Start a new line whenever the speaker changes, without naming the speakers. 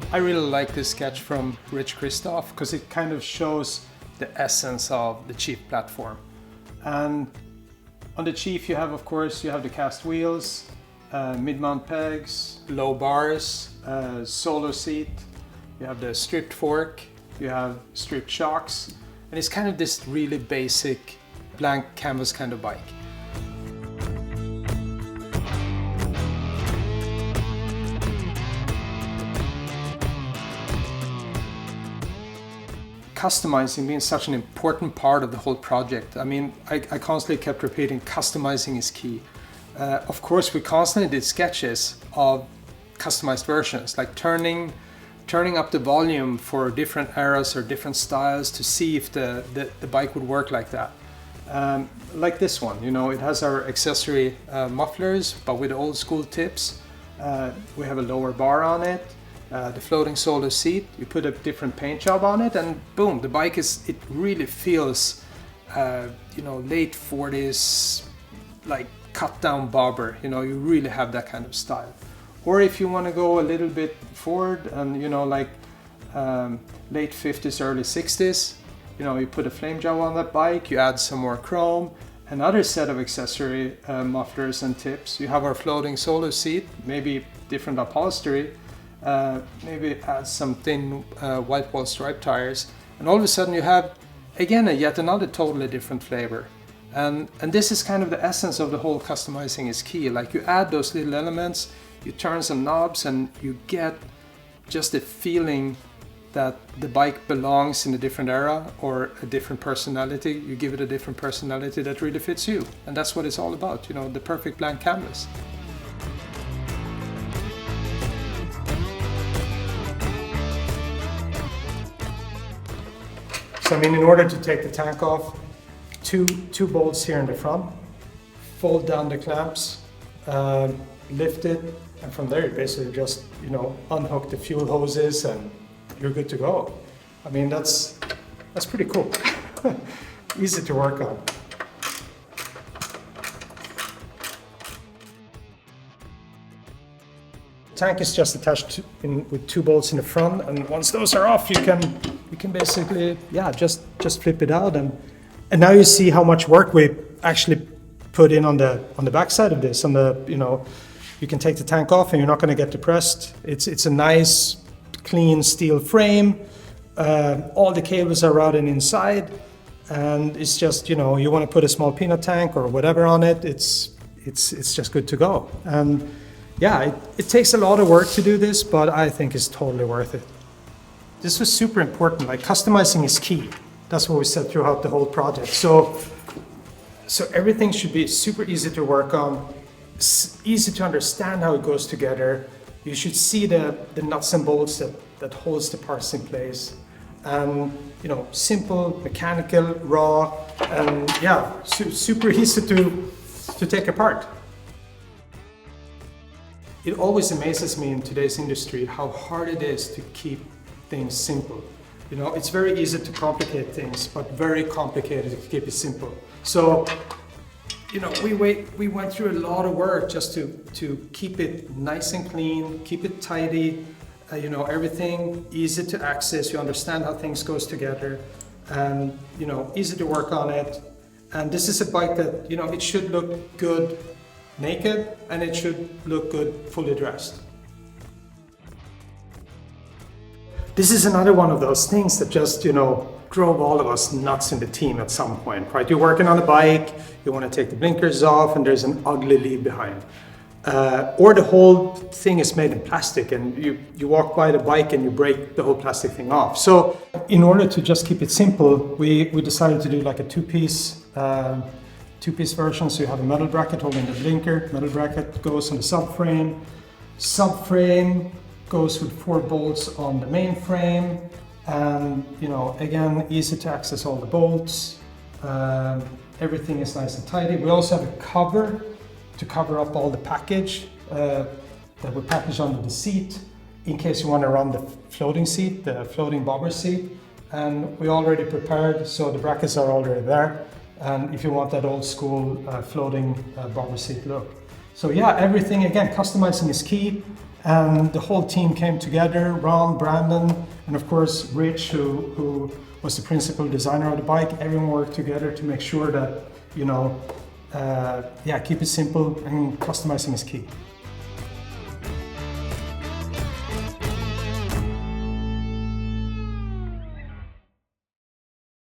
I really like this sketch from Rich Christoph because it kind of shows the essence of the Chief platform. And on the Chief you have, of course, you have the cast wheels, mid-mount pegs, low bars, solo seat, you have the stripped fork, you have stripped shocks, and it's kind of this really basic blank canvas kind of bike. Customizing being such an important part of the whole project. I mean, I constantly kept repeating customizing is key. Of course, we constantly did sketches of customized versions, like turning up the volume for different eras or different styles to see if the bike would work like that. Like this one, you know, it has our accessory mufflers, but with old school tips. We have a lower bar on it. The floating solo seat, you put a different paint job on it and boom, the bike it really feels, you know, late 40s, like cut down bobber, you know, you really have that kind of style. Or if you want to go a little bit forward and, you know, like late 50s, early 60s, you know, you put a flame job on that bike, you add some more chrome, another set of accessory mufflers and tips. You have our floating solo seat, maybe different upholstery, maybe add some thin white wall stripe tires, and all of a sudden you have again yet another totally different flavor. And this is kind of the essence of the whole customizing is key. Like you add those little elements, you turn some knobs, and you get just a feeling that the bike belongs in a different era or a different personality. You give it a different personality that really fits you, and that's what it's all about, you know, the perfect blank canvas. So I mean, in order to take the tank off, two bolts here in the front, fold down the clamps, lift it, and from there you basically just, you know, unhook the fuel hoses and you're good to go. I mean, that's pretty cool. Easy to work on. The tank is just attached with two bolts in the front, and once those are off, you can basically, yeah, just flip it out, and now you see how much work we actually put in on the back side of this. On the, you know, you can take the tank off and you're not going to get depressed. It's a nice clean steel frame. All the cables are routed inside, and it's just, you know, you want to put a small peanut tank or whatever on it, it's just good to go. And yeah, it takes a lot of work to do this, but I think it's totally worth it. This was super important, like customizing is key. That's what we said throughout the whole project. So everything should be super easy to work on, easy to understand how it goes together. You should see the nuts and bolts that holds the parts in place. And, you know, simple, mechanical, raw, and yeah, super easy to take apart. It always amazes me in today's industry how hard it is to keep things simple. You know, it's very easy to complicate things, but very complicated to keep it simple. So, you know, we went through a lot of work just to keep it nice and clean, keep it tidy, you know, everything easy to access. You understand how things goes together, and, you know, easy to work on it. And this is a bike that, you know, it should look good naked, and it should look good fully dressed. This is another one of those things that just, you know, drove all of us nuts in the team at some point, right? You're working on a bike, you want to take the blinkers off, and there's an ugly lead behind. Or the whole thing is made in plastic, and you walk by the bike and you break the whole plastic thing off. So in order to just keep it simple, we decided to do like a two-piece version. So you have a metal bracket holding the blinker, metal bracket goes on the subframe. Subframe goes with 4 bolts on the main frame, and, you know, again, easy to access all the bolts. Everything is nice and tidy. We also have a cover to cover up all the package that we package under the seat in case you want to run the floating seat, the floating bobber seat. And we already prepared, so the brackets are already there. And if you want that old school floating bobber seat look. So yeah, everything, again, customizing is key. And the whole team came together, Ron, Brandon, and of course Rich, who was the principal designer of the bike. Everyone worked together to make sure that, keep it simple, and customizing is key.